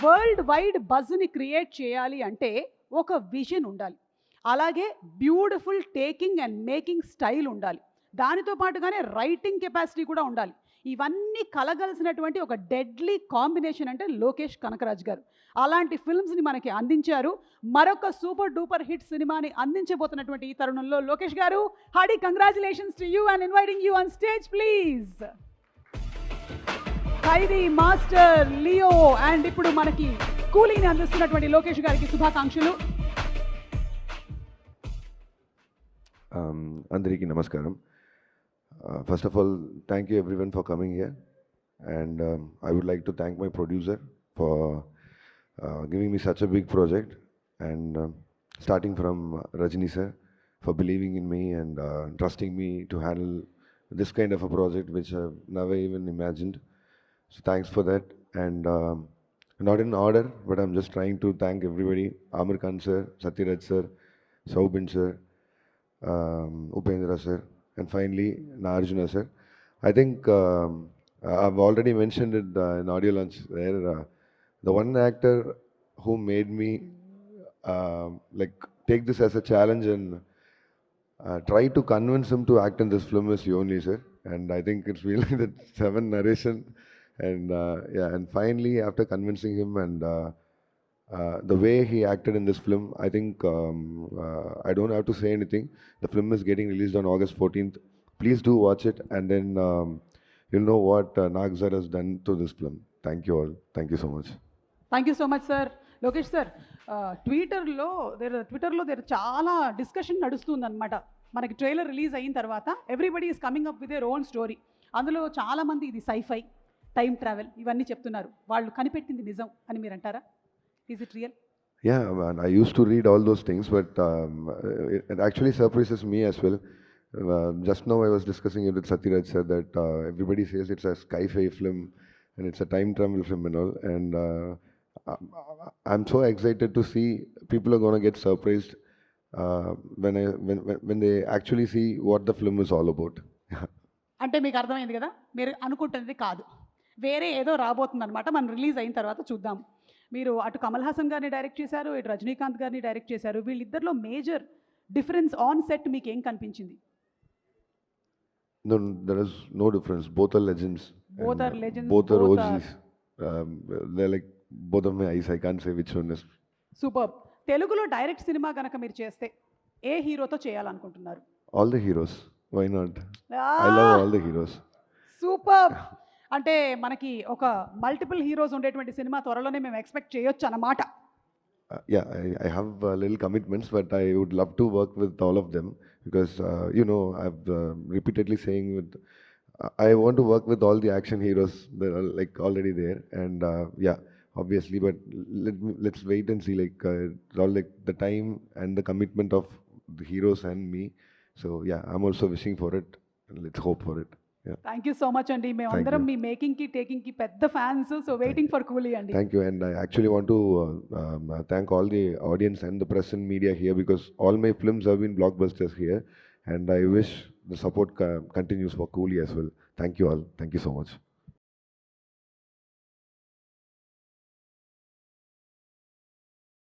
World wide బజ్ని create చేయాలి అంటే ఒక విజన్ ఉండాలి, అలాగే beautiful taking and making style ఉండాలి, దానితో పాటుగానే రైటింగ్ కెపాసిటీ కూడా ఉండాలి. ఇవన్నీ కలగలిసినటువంటి ఒక డెడ్లీ కాంబినేషన్ అంటే లోకేష్ కనకరాజ్ గారు. అలాంటి ఫిల్మ్స్ని మనకి అందించారు. మరొక సూపర్ డూపర్ హిట్ సినిమాని అందించబోతున్నటువంటి ఈ తరుణంలో లోకేష్ గారు, hearty congratulations to you and inviting you on stage please. Khaidi, master, Leo and ఇప్పుడు మనకి కూలీని అందిస్తున్నటువంటి లోకేష్ గారికి శుభాకాంక్షలు. అందరికీ నమస్కారం. First of all, thank you everyone for coming here, and I would like to thank my producer for giving me such a big project, and starting from Rajni sir for believing in me and trusting me to handle this kind of a project which I've never even imagined. So thanks for that. And not in order, but I'm just trying to thank everybody: Amir Khan sir, Satyaraj sir, Saubin sir, Upendra sir, and finally Nagarjuna sir. I think I've already mentioned it in audio launch there. The one actor who made me like take this as a challenge and try to convince him to act in this film is Yoni sir. And I think it's really the 7 narration. And yeah, and finally after convincing him and the way he acted in this film, I think I don't have to say anything. The film is getting released on August 14th. Please do watch it, and then you'll know what Nag sir has done to this film. Thank you all. Thank you so much. Thank you so much sir. Lokesh sir, ట్విట్టర్లో చాలా discussion నడుస్తుందన్నమాట. మనకి trailer release అయిన తర్వాత everybody is coming up with their own story. అందులో చాలామంది ఇది sci-fi, time travel ఇవన్నీ చెప్తున్నారు. వాళ్ళు కనిపెట్టింది నిజం అని మీరు అంటారా? Is it real? Yeah, man, I used to read all those things, but it actually surprises me as well. Just now I was discussing it with Satyaraj sir that everybody says it's a sci-fi film and it's a time travel film and all. And I'm so excited to see people are going to get surprised when they actually see what the film is all about. అంటే మీకు అర్థమైంది కదా, మీరు అనుకుంటున్నది కాదు, వేరే ఏదో రాబోతుంది అనమాట. మనం రిలీజ్ అయిన తర్వాత చూద్దాం. మీరు అటు కమల్ హాసన్ గారిని డైరెక్ట్ చేశారు, ఇటు రజనీకాంత్ గారిని డైరెక్ట్ చేశారు. వీళ్ళిద్దరిలో మేజర్ డిఫరెన్స్ ఆన్ సెట్ మీకు ఏం కనిపించింది? No, there is no difference. Both are legends. Both are legends. Both are OGs. They're like both of my eyes. I can't say which one is. Super. తెలుగులో direct cinema కనుక మీరు చేస్తే ఏ హీరోతో చేయాలనుకుంటున్నారు? All the heroes. Why not? I love all the heroes. Super. అంటే మనకి ఒక multiple heroes ఉండేటువంటి సినిమా త్వరలోనే మేము ఎక్స్పెక్ట్ చేయొచ్చు అన్నమాట. Yeah, I have little commitments, but I would love to work with all of them because you know, I've repeatedly saying with I want to work with all the action heroes that are like already there, and yeah, obviously, but let's wait and see. Like it's all like the time and the commitment of the heroes and me. So yeah, I'm also wishing for it, and let's hope for it. Thank you so much అండి. మేమందరం మీ మేకింగ్కి టేకింగ్కి పెద్ద fans. So waiting for Coolie అండి. Thank you. And I actually want to thank all the audience and the press and media here because all my films have been blockbusters here and I wish the support continues for Coolie as well. Thank you all. Thank you so much.